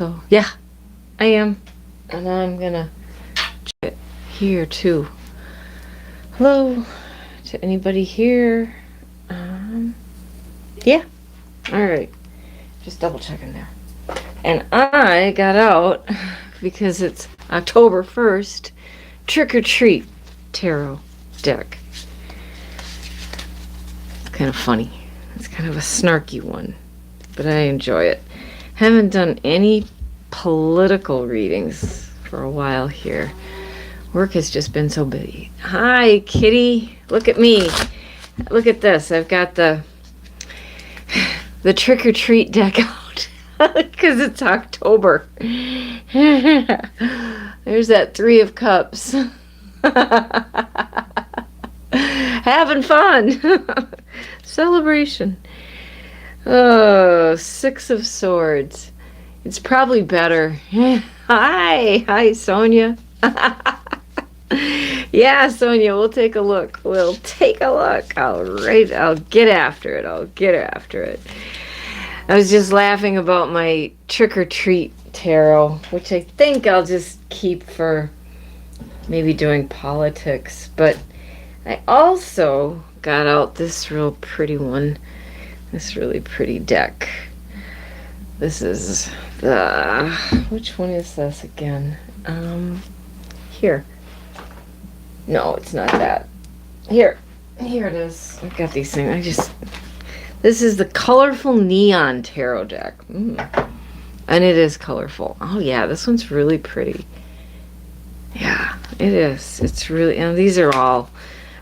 So, yeah, I am. And I'm gonna check it here too. Hello to anybody here. Yeah. Alright. Just double checking there. And I got out, because it's October 1st, Trick or Treat Tarot deck. It's kind of funny. It's kind of a snarky one, but I enjoy it. Haven't done any political readings for a while here. Work has just been so busy. Hi, kitty. Look at me. Look at this. I've got the Trick or Treat deck out because it's October. There's that Three of Cups. Having fun. Celebration. Oh, Six of Swords. It's probably better. Hi, Sonia. Yeah, Sonia, we'll take a look. We'll take a look. I'll get after it. I was just laughing about my Trick or Treat tarot, which I think I'll just keep for maybe doing politics. But I also got out this real pretty one. This really pretty deck. This is which one is this again? Here. No, it's not that. Here it is. I've got these things. This is the colorful neon tarot deck. And it is colorful. Oh yeah, this one's really pretty. Yeah, it is. It's really, and these are all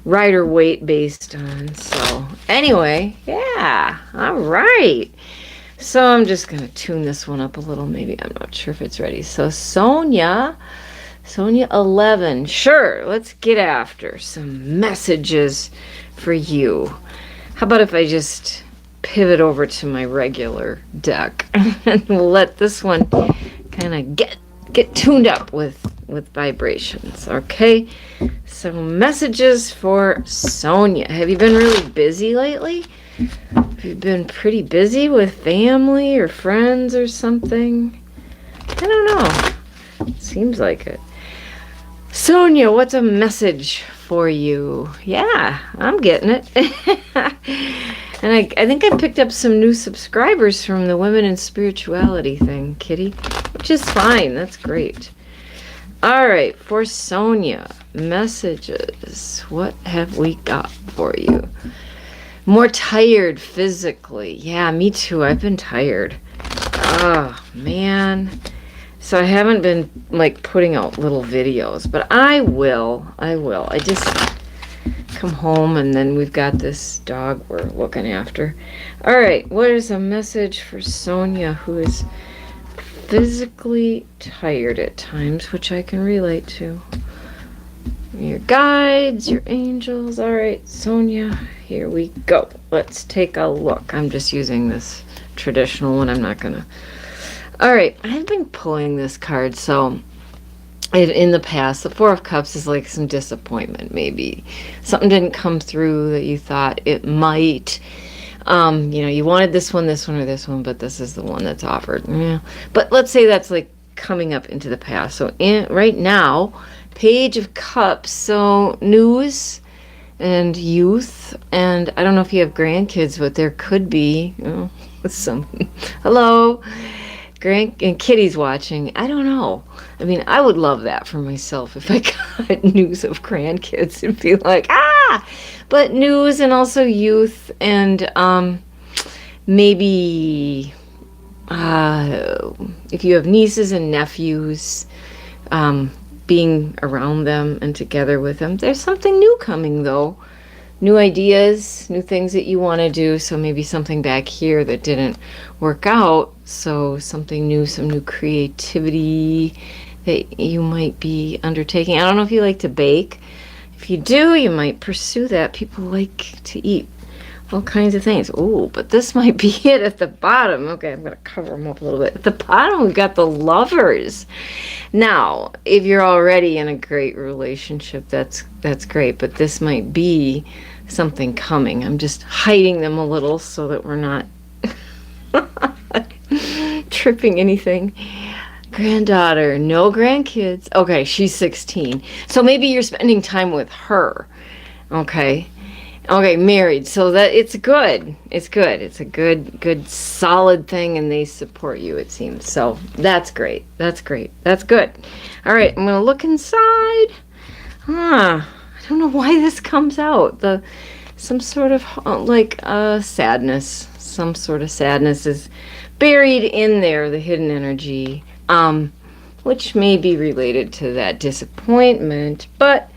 Rider Waite based on. So anyway, yeah, all right. So I'm just gonna tune this one up a little. Maybe I'm not sure if it's ready. So Sonia 11. Sure, let's get after some messages for you. How about if I just pivot over to my regular deck and we'll let this one kind of get tuned up with vibrations, okay? So messages for Sonia. Have you been really busy lately? Have you been pretty busy with family or friends or something? I don't know. Seems like it. Sonia, what's a message for you? Yeah, I'm getting it. And I think I picked up some new subscribers from the Women in Spirituality thing, Kitty, which is fine. That's great. All right, for Sonia, messages. What have we got for you? More tired physically. Yeah, me too. I've been tired. Oh, man. So I haven't been, like, putting out little videos, but I will. I just come home, and then we've got this dog we're looking after. All right, what is a message for Sonia, who is physically tired at times, which I can relate to? Your guides, your angels. All right, Sonia, here we go. Let's take a look. I'm just using this traditional one. I'm not gonna. All right, I've been pulling this card, so in the past, the Four of Cups is like some disappointment, maybe. Something didn't come through that you thought it might. You wanted this one, or this one, but this is the one that's offered. Yeah. But let's say that's like coming up into the past. So right now, Page of Cups, so news and youth, and I don't know if you have grandkids, but there could be, some, hello, and Kitty's watching. I don't know. I mean, I would love that for myself if I got news of grandkids and be like, but news and also youth and maybe if you have nieces and nephews, being around them and together with them. There's something new coming though. New ideas, new things that you want to do. So maybe something back here that didn't work out. So something new, some new creativity that you might be undertaking. I don't know if you like to bake. If you do, you might pursue that. People like to eat all kinds of things. Oh, but this might be it at the bottom. Okay, I'm going to cover them up a little bit. At the bottom, we've got the Lovers. Now, if you're already in a great relationship, that's great. But this might be something coming. I'm just hiding them a little so that we're not tripping anything. Granddaughter, no grandkids. Okay, she's 16. So maybe you're spending time with her. Okay. Okay, married. So that it's good. It's good. It's a good solid thing, and they support you, it seems. So that's great. That's great. That's good. All right, I'm gonna look inside. I don't know why this comes out. Some sort of sadness. Some sort of sadness is buried in there, the hidden energy, which may be related to that disappointment, but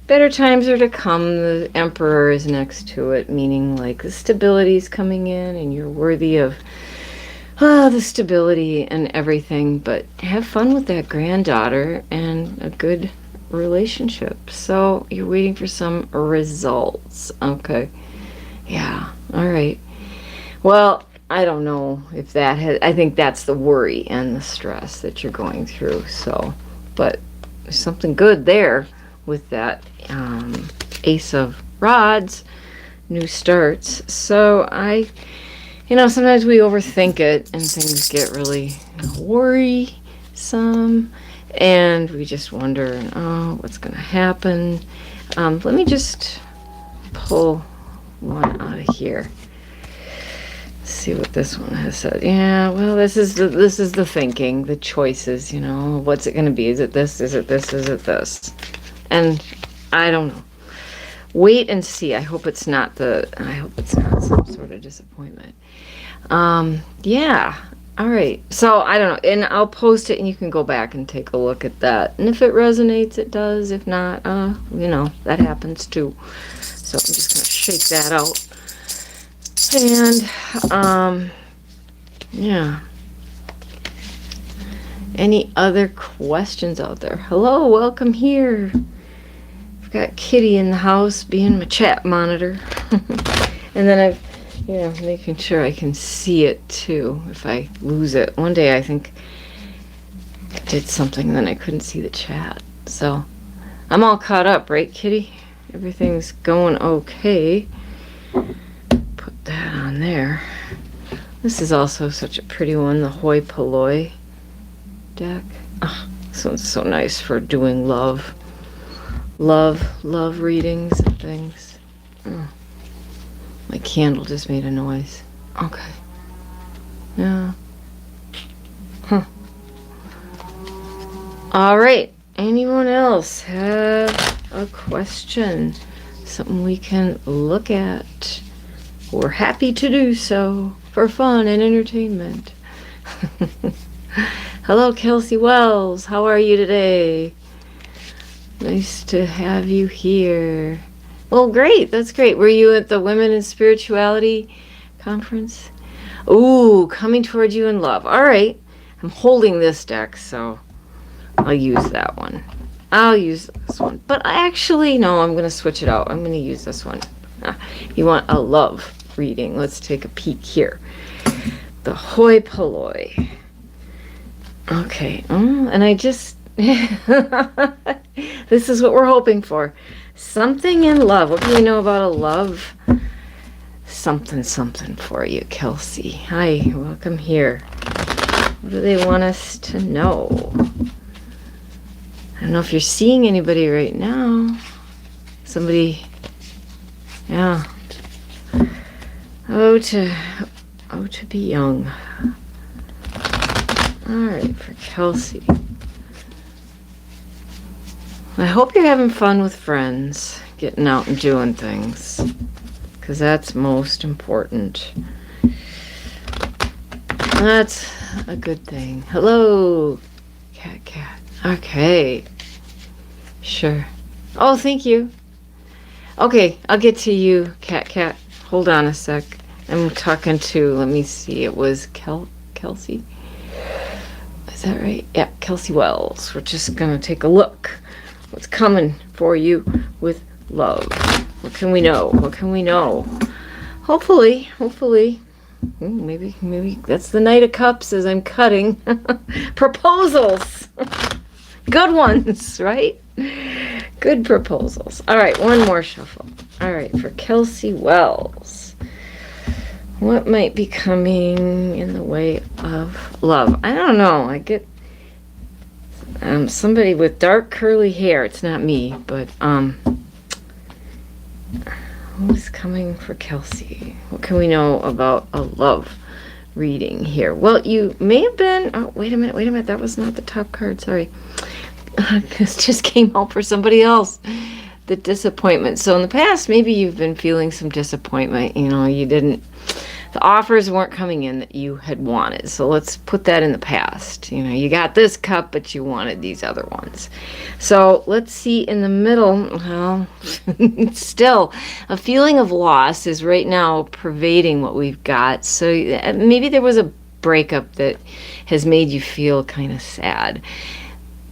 better times are to come. The Emperor is next to it, meaning like the stability is coming in and you're worthy of the stability and everything. But have fun with that granddaughter and a good relationship. So you're waiting for some results. Okay. Yeah. All right. Well, I don't know if that has, I think that's the worry and the stress that you're going through. So, but there's something good there with that Ace of Rods, new starts. So sometimes we overthink it and things get really worrisome and we just wonder, what's going to happen? Let me just pull one out of here. See what this one has said. Yeah, well, this is the thinking, the choices, what's it going to be? Is it this? Is it this? Is it this? And I don't know. Wait and see. I hope it's not some sort of disappointment. Yeah. All right. So I don't know. And I'll post it and you can go back and take a look at that. And if it resonates, it does. If not, that happens too. So I'm just going to shake that out. And, yeah. Any other questions out there? Hello, welcome here. I've got Kitty in the house being my chat monitor. And then I've, making sure I can see it too if I lose it. One day I think I did something and then I couldn't see the chat. So I'm all caught up, right, Kitty? Everything's going okay. Put that on there. This is also such a pretty one, the Hoi Polloi deck. Oh, this one's so nice for doing love readings and things. Oh, my candle just made a noise. Okay. Yeah. Huh. All right. Anyone else have a question? Something we can look at? We're happy to do so for fun and entertainment. Hello, Kelsey Wells. How are you today? Nice to have you here. Well, great. That's great. Were you at the Women in Spirituality conference? Ooh, coming towards you in love. All right. I'm holding this deck, so I'll use that one. I'll use this one. But actually, no, I'm going to switch it out. I'm going to use this one. You want a love reading. Let's take a peek here. The Hoi Polloi. Okay. And I just... This is what we're hoping for. Something in love. What do we know about a love? Something for you, Kelsey. Hi, welcome here. What do they want us to know? I don't know if you're seeing anybody right now. Somebody, yeah. Oh, to be young. All right, for Kelsey. I hope you're having fun with friends, getting out and doing things, because that's most important. That's a good thing. Hello, cat. Okay. Sure. Oh, thank you. Okay, I'll get to you, cat. Hold on a sec. I'm talking to, let me see, it was Kelsey? Is that right? Yeah, Kelsey Wells. We're just going to take a look. What's coming for you with love? What can we know? Hopefully. Maybe that's the Knight of Cups as I'm cutting. Proposals. Good ones, right? Good proposals. All right, one more shuffle. All right, for Kelsey Wells. What might be coming in the way of love? I don't know. I get Somebody with dark curly hair. It's not me, but who's coming for Kelsey? What can we know about a love reading here? Well, you may have been... Oh, wait a minute. That was not the top card. Sorry. This just came out for somebody else. The disappointment. So in the past, maybe you've been feeling some disappointment. You know, the offers weren't coming in that you had wanted. So let's put that in the past. You know, you got this cup, but you wanted these other ones. So let's see in the middle. Well, still, a feeling of loss is right now pervading what we've got. So maybe there was a breakup that has made you feel kind of sad.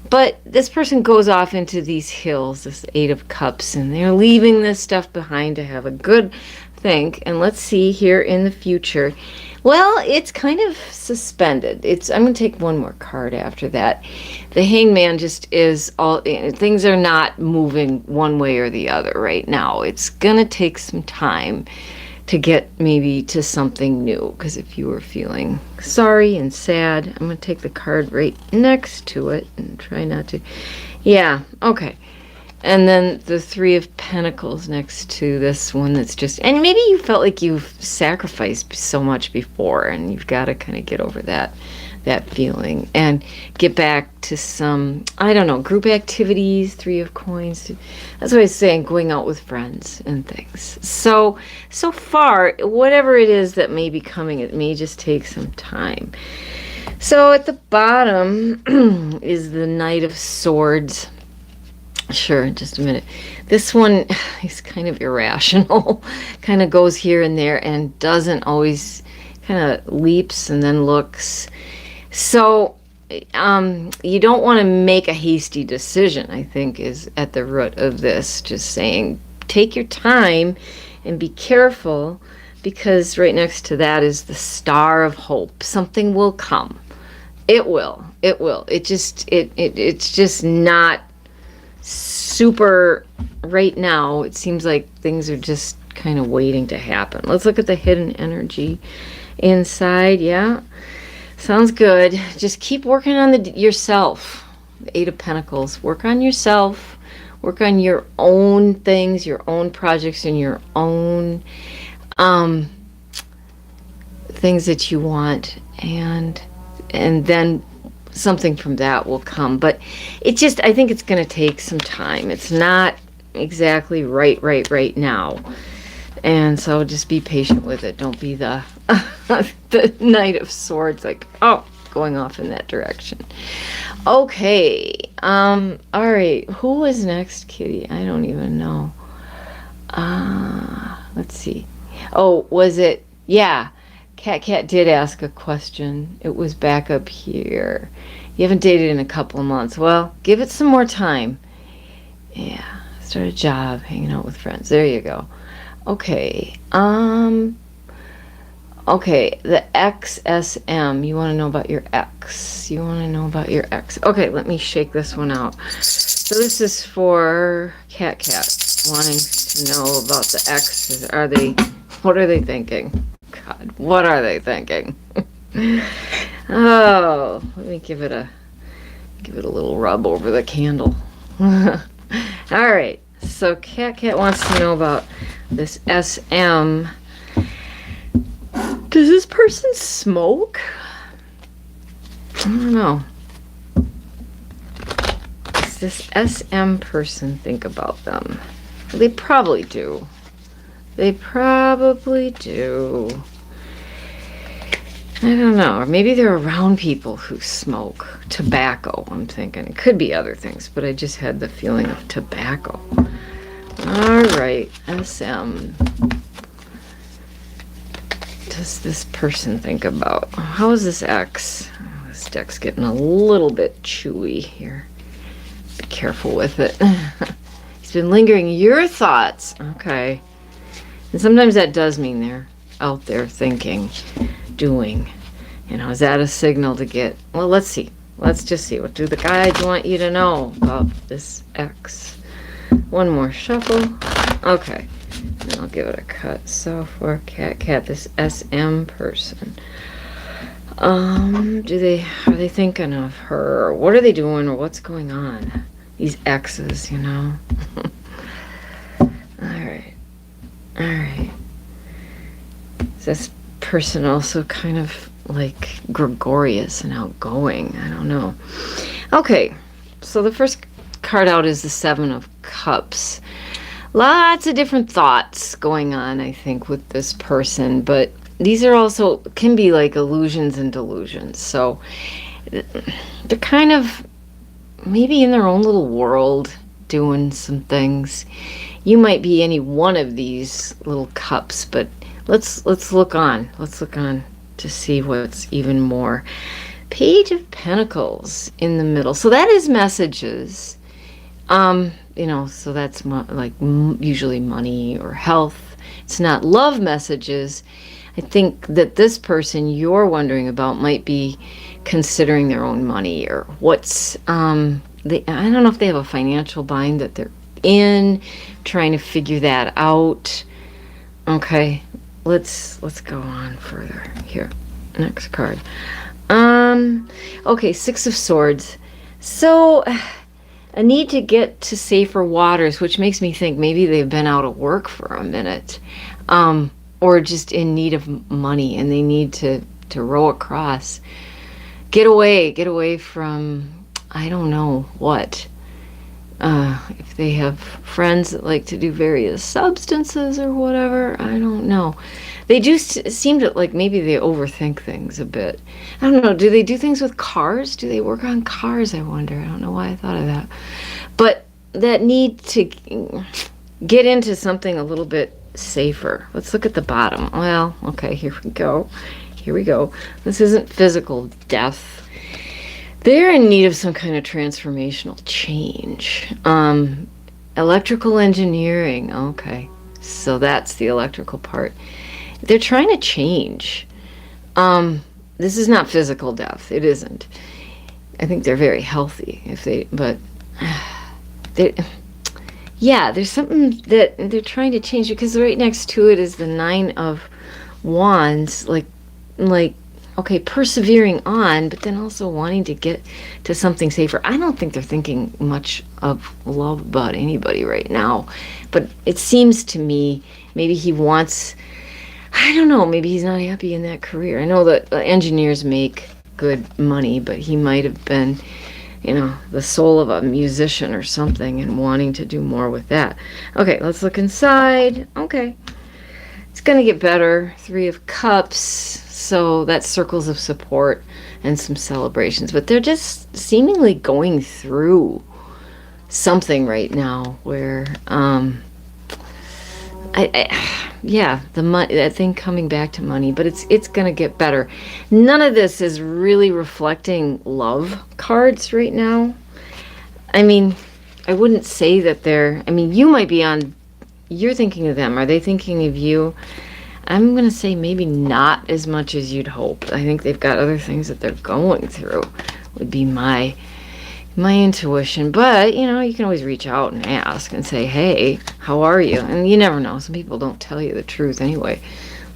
But this person goes off into these hills, this Eight of Cups, and they're leaving this stuff behind to have a good think. And let's see here in the future. Well, it's kind of suspended. I'm going to take one more card after that. The Hangman just is all, things are not moving one way or the other right now. It's going to take some time to get maybe to something new. Because if you were feeling sorry and sad, I'm going to take the card right next to it and try not to. Yeah, okay. And then the Three of Pentacles next to this one that's just, and maybe you felt like you've sacrificed so much before and you've got to kind of get over that feeling and get back to some, I don't know, group activities, Three of Coins. That's what I was saying, going out with friends and things. So far, whatever it is that may be coming, it may just take some time. So at the bottom is the Knight of Swords. Sure, just a minute. This one is kind of irrational, kind of goes here and there and doesn't always, kind of leaps and then looks. So you don't want to make a hasty decision, I think, is at the root of this. Just saying, take your time and be careful, because right next to that is the Star of Hope. Something will come. It will. It's just not super right now. It seems like things are just kind of waiting to happen. Let's look at the hidden energy inside. Yeah, sounds good. Just keep working on yourself. The Eight of Pentacles. Work on yourself. Work on your own things, your own projects, and your own things that you want, and then something from that will come. But it just, I think it's going to take some time. It's not exactly right now. And so just be patient with it. Don't be the the Knight of Swords, like, oh, going off in that direction. Okay. All right. Who is next, Kitty? I don't even know. Let's see. Oh, was it? Yeah. Cat did ask a question. It was back up here. You haven't dated in a couple of months. Well, give it some more time. Yeah. Start a job, hanging out with friends. There you go. Okay. Okay, the XSM. You want to know about your ex. Okay, let me shake this one out. So this is for Cat wanting to know about the exes. What are they thinking? God, what are they thinking? Oh, let me give it a little rub over the candle. All right. So Cat wants to know about this SM. Does this person smoke? I don't know. Does this SM person think about them? They probably do. I don't know. Or maybe they're around people who smoke tobacco, I'm thinking. It could be other things, but I just had the feeling of tobacco. All right, SM. Does this person think about? How is this X? Oh, this deck's getting a little bit chewy here. Be careful with it. He's been lingering your thoughts. Okay. And sometimes that does mean they're out there thinking, doing. You know, is that a signal to get? Well, let's see. Let's just see. What do the guides want you to know about this X? One more shuffle. Okay. And I'll give it a cut. So for Cat, this SM person. Are they thinking of her? What are they doing, or what's going on? These exes, you know? Alright. Alright. Is this person also kind of like gregarious and outgoing? I don't know. Okay, so the first card out is the Seven of Cups. Lots of different thoughts going on, I think, with this person, but these are also can be like illusions and delusions. So they're kind of maybe in their own little world doing some things. You might be any one of these little cups, but let's look on. Let's look on to see what's even more. Page of Pentacles in the middle. So that is messages. You know, so that's usually money or health. It's not love messages. I think that this person you're wondering about might be considering their own money, or what's I don't know if they have a financial bind that they're in, trying to figure that out. Okay, let's go on further here. Next card. Okay, Six of Swords. So a need to get to safer waters, which makes me think maybe they've been out of work for a minute, or just in need of money and they need to row across. Get away from, I don't know what. If they have friends that like to do various substances or whatever, I don't know. They do seem to, like, maybe they overthink things a bit. I don't know. Do they do things with cars? Do they work on cars? I wonder. I don't know why I thought of that. But that need to get into something a little bit safer. Let's look at the bottom. Well, okay, here we go. Here we go. This isn't physical death. They're in need of some kind of transformational change. Electrical engineering. Okay. So that's the electrical part. They're trying to change. This is not physical death. It isn't. I think they're very healthy but yeah, there's something that they're trying to change, because right next to it is the Nine of Wands, like okay, persevering on, but then also wanting to get to something safer. I don't think they're thinking much of love about anybody right now, but it seems to me maybe he wants, I don't know, maybe he's not happy in that career. I know that engineers make good money, but he might have been, you know, the soul of a musician or something and wanting to do more with that. Okay, let's look inside. Okay. It's going to get better. Three of Cups. So that's circles of support and some celebrations. But they're just seemingly going through something right now where, the money, that thing coming back to money, but it's going to get better. None of this is really reflecting love cards right now. I mean, I wouldn't say that you might be you're thinking of them. Are they thinking of you? I'm going to say maybe not as much as you'd hope. I think they've got other things that they're going through, would be my intuition. But, you know, you can always reach out and ask and say, hey, how are you? And you never know. Some people don't tell you the truth anyway.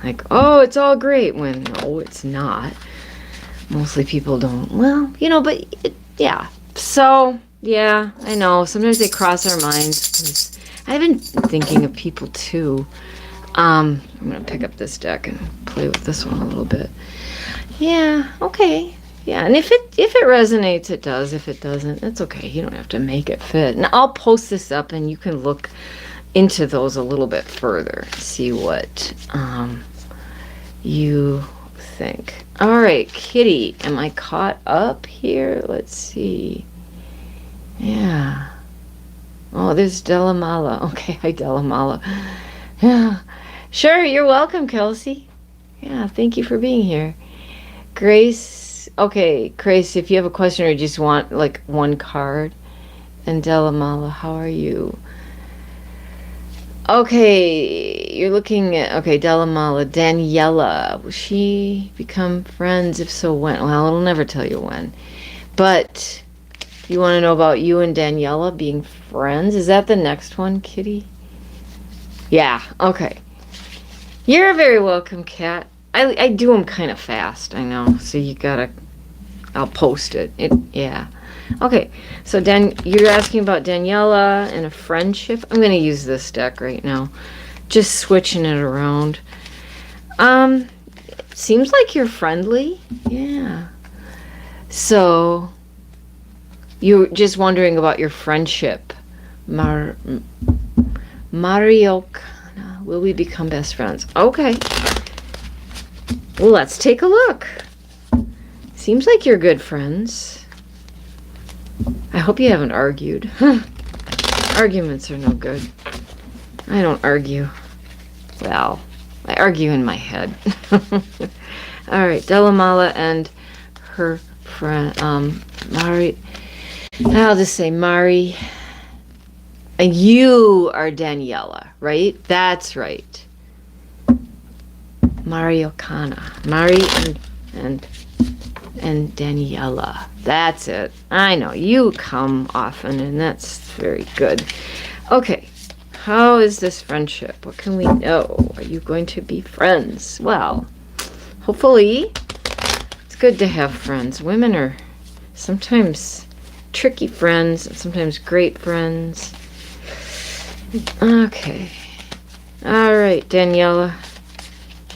Like, oh, it's all great, when no, it's not. Mostly people don't. Well, you know, but yeah. So, yeah, I know. Sometimes they cross our minds, because I've been thinking of people too. I'm going to pick up this deck and play with this one a little bit. Yeah, okay. Yeah, and if it resonates, it does. If it doesn't, that's okay. You don't have to make it fit. And I'll post this up, and you can look into those a little bit further. See what you think. All right, Kitty, am I caught up here? Let's see. Yeah. Oh, there's Delamala. Okay, hi, Delamala. Yeah. Sure, you're welcome, Kelsey. Yeah, thank you for being here. Grace. Okay, Grace, if you have a question or just want like one card. And Delamala, how are you? Okay, you're looking at, okay, Delamala, Daniela. Will she become friends? If so, when? Well, it'll never tell you when. But you want to know about you and Daniela being friends? Is that the next one, Kitty? Yeah, okay. You're very welcome, Kat. I do them kind of fast, I know. So you gotta, I'll post it. Yeah. Okay, so you're asking about Daniela and a friendship. I'm gonna use this deck right now. Just switching it around. Seems like you're friendly. Yeah. So you're just wondering about your friendship. Mario, will we become best friends? Okay. Well, let's take a look. Seems like you're good friends. I hope you haven't argued. Arguments are no good. I don't argue. Well, I argue in my head. All right, Delamala and her friend, Mari. I'll just say Mari. And you are Daniela, right? That's right. Mario Kana. Mari and Daniela. That's it. I know. You come often, and that's very good. Okay. How is this friendship? What can we know? Are you going to be friends? Well, hopefully. It's good to have friends. Women are sometimes tricky friends and sometimes great friends. Okay. All right, Daniela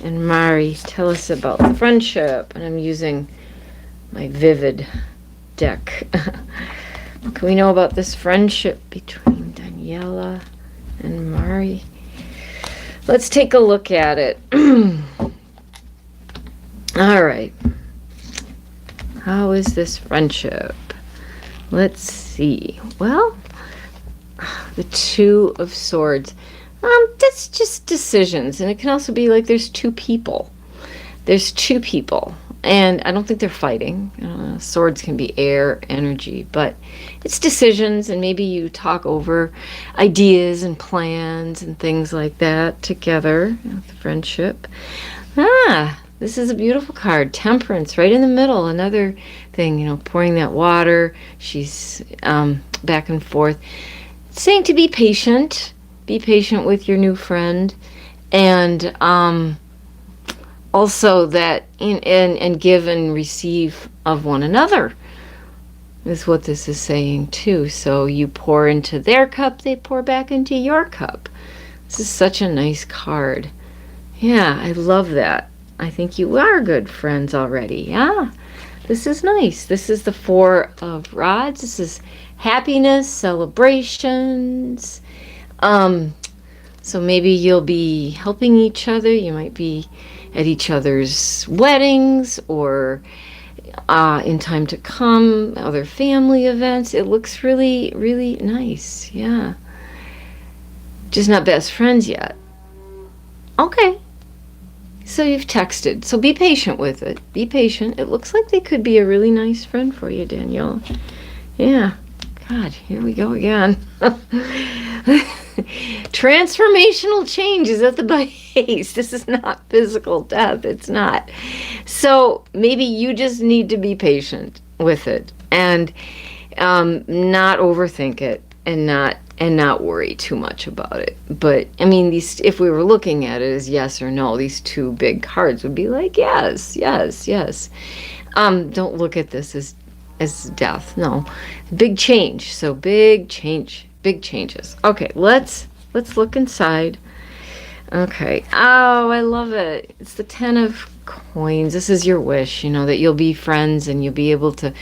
and Mari, tell us about the friendship. And I'm using my Vivid deck. What can we know about this friendship between Daniela and Mari? Let's take a look at it. All right. How is this friendship? Let's see. Well, the Two of Swords. That's just decisions. And it can also be like there's two people. There's two people. And I don't think they're fighting. Swords can be air, energy, but it's decisions, and maybe you talk over ideas and plans and things like that together with the friendship. This is a beautiful card. Temperance, right in the middle. Another thing, pouring that water. She's back and forth. Saying to be patient. Be patient with your new friend. And also that and give and receive of one another is what this is saying too. So you pour into their cup, they pour back into your cup. This is such a nice card. Yeah, I love that. I think you are good friends already. Yeah, this is nice. This is the Four of Rods. This is happiness, celebrations. So maybe you'll be helping each other. You might be at each other's weddings or in time to come, other family events. It looks really, really nice. Yeah. Just not best friends yet. Okay. So you've texted. So be patient with it. Be patient. It looks like they could be a really nice friend for you, Danielle. Yeah. God, here we go again. Transformational change is at the base. This is not physical death. It's not. So maybe you just need to be patient with it and not overthink it and not worry too much about it. But I mean, if we were looking at it as yes or no, these two big cards would be like yes, yes, yes. Don't look at this as death. No, big change. So big change. Big changes. Okay, let's look inside. Okay. Oh, I love it. It's the 10 of Coins. This is your wish, that you'll be friends and you'll be able to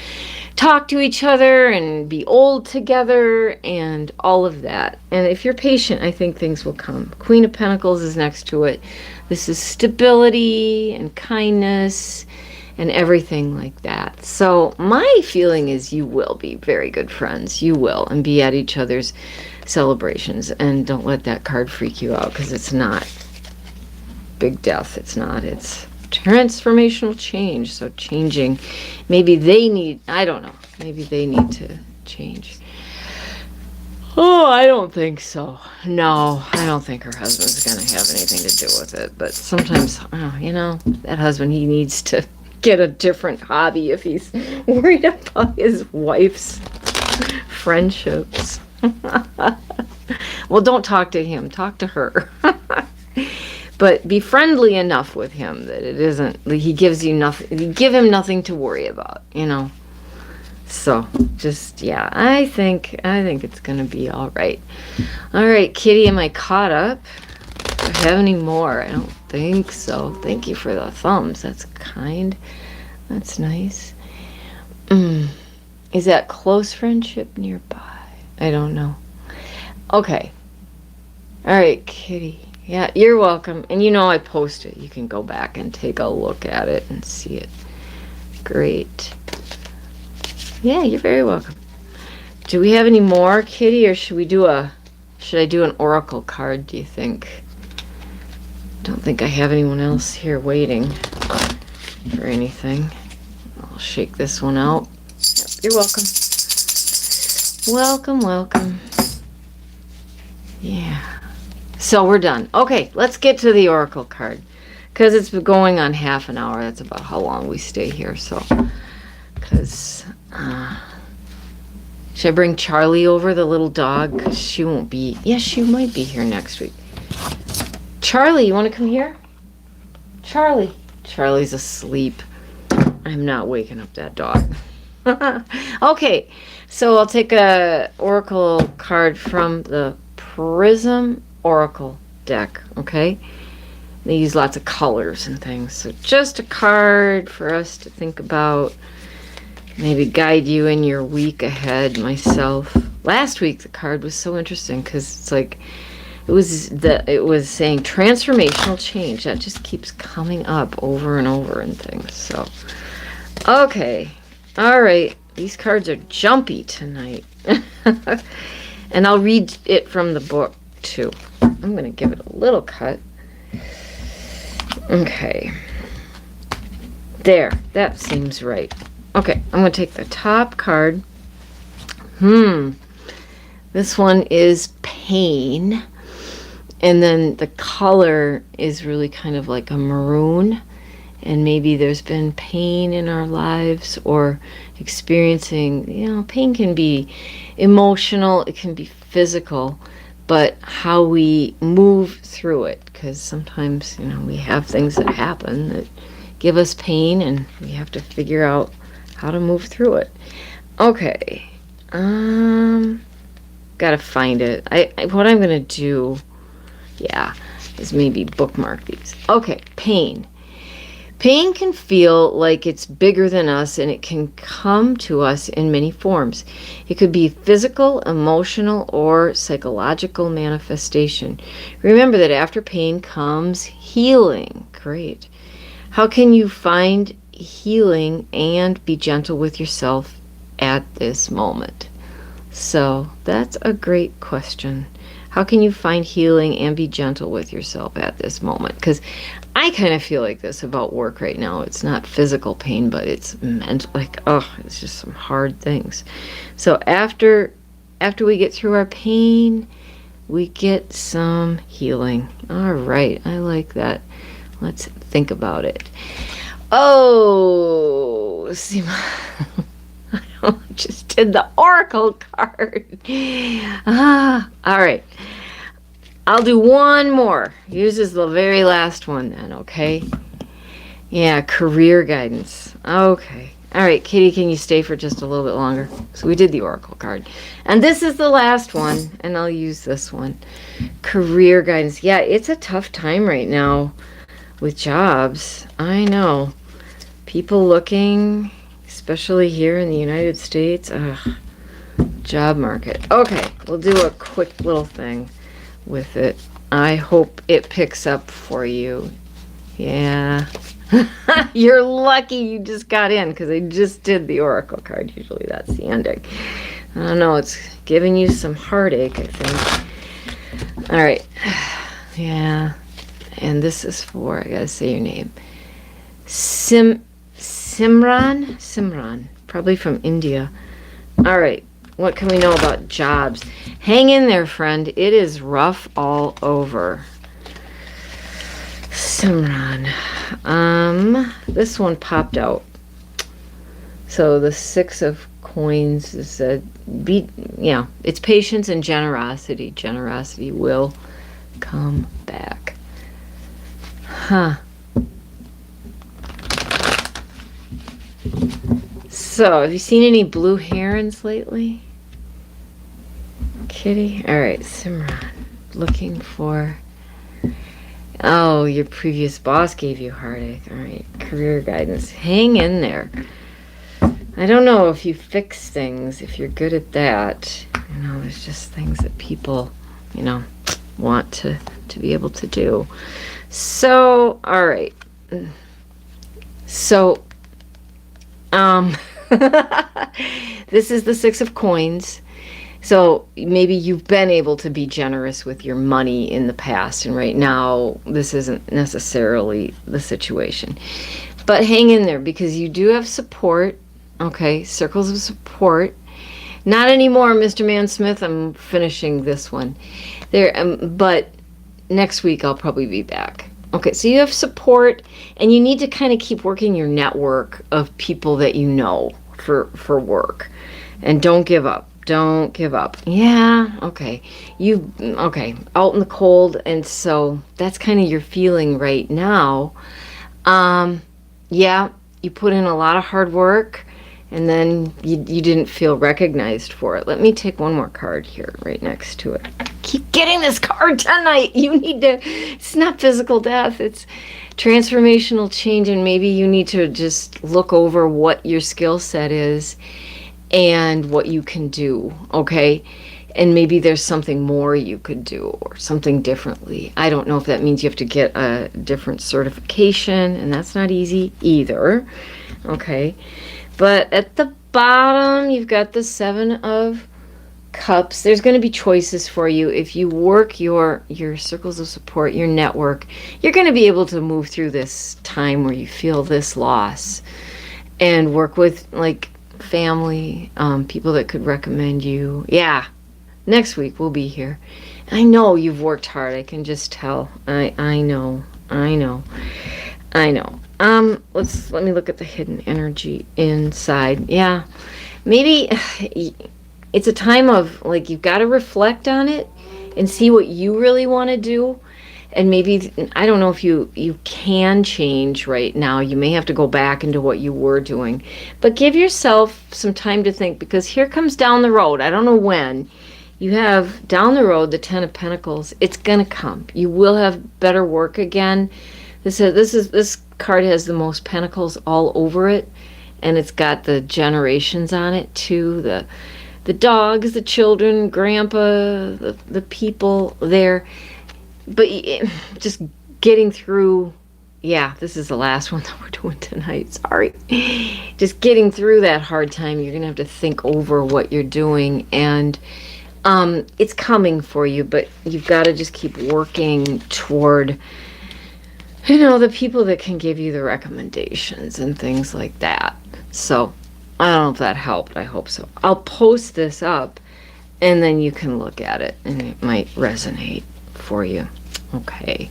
talk to each other and be old together and all of that. And if you're patient, I think things will come. Queen of Pentacles is next to it. This is stability and kindness and everything like that. So my feeling is you will be very good friends. You will, and be at each other's celebrations. And don't let that card freak you out, because it's not big death. It's not. It's transformational change. So changing. Maybe they need, I don't know. Maybe they need to change. Oh, I don't think so. No, I don't think her husband's going to have anything to do with it. But sometimes, that husband, he needs to get a different hobby if he's worried about his wife's friendships. Well, don't talk to him. Talk to her. but be friendly enough with him that it isn't, he gives you nothing, you give him nothing to worry about, you know. So just, yeah, I think it's gonna be all right. All right, Kitty, am I caught up? Do I have any more? I don't think so. Thank you for the thumbs. That's kind. That's nice. Is that close friendship nearby? I don't know. Okay. All right, Kitty. Yeah, you're welcome. And you know I post it. You can go back and take a look at it and see it. Great. Yeah, you're very welcome. Do we have any more, Kitty, or should I do an oracle card, do you think? Don't think I have anyone else here waiting for anything. I'll shake this one out. Yep, you're welcome. Welcome. Yeah. So we're done. Okay, let's get to the oracle card. Because it's been going on half an hour. That's about how long we stay here. So, because, should I bring Charlie over, the little dog? 'Cause she won't be, yes, she might be here next week. Charlie, you want to come here? Charlie's asleep. I'm not waking up that dog. Okay, so I'll take a oracle card from the Prism Oracle deck, okay? They use lots of colors and things. So just a card for us to think about. Maybe guide you in your week ahead myself. Last week the card was so interesting because it's like it was saying transformational change. That just keeps coming up over and over and things. So okay. All right. These cards are jumpy tonight. And I'll read it from the book too. I'm going to give it a little cut. Okay. There. That seems right. Okay. I'm going to take the top card. This one is pain. And then the color is really kind of like a maroon. And maybe there's been pain in our lives or experiencing, pain can be emotional, it can be physical, but how we move through it, because sometimes, we have things that happen that give us pain and we have to figure out how to move through it. Okay. Gotta find it. What I'm gonna do, is maybe bookmark these. Okay, pain. Pain can feel like it's bigger than us, and it can come to us in many forms. It could be physical, emotional, or psychological manifestation. Remember that after pain comes healing. Great. How can you find healing and be gentle with yourself at this moment? So that's a great question. How can you find healing and be gentle with yourself at this moment? Because I kind of feel like this about work right now. It's not physical pain, but it's mental, it's just some hard things. So after we get through our pain, we get some healing. All right, I like that. Let's think about it. Oh, see, I just did the oracle card. All right. I'll do one more. Use as the very last one then, okay? Yeah, career guidance. Okay. All right, Kitty, can you stay for just a little bit longer? So we did the oracle card. And this is the last one, and I'll use this one. Career guidance. Yeah, it's a tough time right now with jobs. I know. People looking, especially here in the United States. Job market. Okay, we'll do a quick little thing with it. I hope it picks up for you. Yeah. You're lucky you just got in, because I just did the oracle card. Usually that's the ending. I don't know, it's giving you some heartache, I think. All right. Yeah. And this is for, I gotta say your name. Simran, probably from India. All right. What can we know about jobs? Hang in there, friend. It is rough all over. Simran. This one popped out. So the 6 of coins is it's patience and generosity. Generosity will come back. Huh. So, have you seen any blue herons lately? Kitty? Alright, Simran. Looking for... Oh, your previous boss gave you heartache. Alright, career guidance. Hang in there. I don't know if you fix things, if you're good at that. You know, there's just things that people, you know, want to be able to do. So, alright. So, this is the Six of Coins. So maybe you've been able to be generous with your money in the past, and right now this isn't necessarily the situation. But hang in there, because you do have support, okay? Circles of support. Not anymore, Mr. Man Smith. I'm finishing this one. But next week I'll probably be back. Okay, so you have support, and you need to kind of keep working your network of people that you know for work. And don't give up. Don't give up. Yeah, okay. Okay, out in the cold, and so that's kind of your feeling right now. Yeah, you put in a lot of hard work, and then you didn't feel recognized for it. Let me take one more card here right next to it. Keep getting this card tonight. You need to, it's not physical death, it's transformational change, and maybe you need to just look over what your skill set is and what you can do, okay? And maybe there's something more you could do, or something differently. I don't know if that means you have to get a different certification, and that's not easy either, okay? But at the bottom, you've got the Seven of Cups. There's going to be choices for you. If you work your circles of support, your network, you're going to be able to move through this time where you feel this loss, and work with, like, family, people that could recommend you. Yeah, next week we'll be here. I know you've worked hard. I can just tell. I know. Let me look at the hidden energy inside. Yeah, maybe it's a time of, like, you've got to reflect on it and see what you really want to do. And maybe, I don't know if you can change right now. You may have to go back into what you were doing. But give yourself some time to think, because here comes down the road. I don't know when. You have down the road the Ten of Pentacles. It's going to come. You will have better work again. This card has the most pentacles all over it. And it's got the generations on it too. The dogs, the children, grandpa, the people there. But just getting through, yeah, this is the last one that we're doing tonight. Sorry. Just getting through that hard time. You're going to have to think over what you're doing. And it's coming for you, but you've got to just keep working toward, you know, the people that can give you the recommendations and things like that. So I don't know if that helped. I hope so. I'll post this up, and then you can look at it, and it might resonate for you. Okay.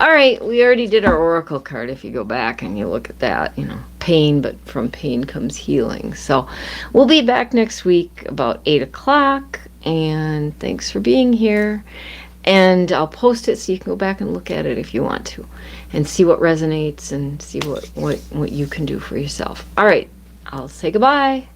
All right. We already did our oracle card. If you go back and you look at that, you know, pain, but from pain comes healing. So we'll be back next week about 8 o'clock. And thanks for being here. And I'll post it so you can go back and look at it if you want to, and see what resonates, and see what you can do for yourself. All right. I'll say goodbye.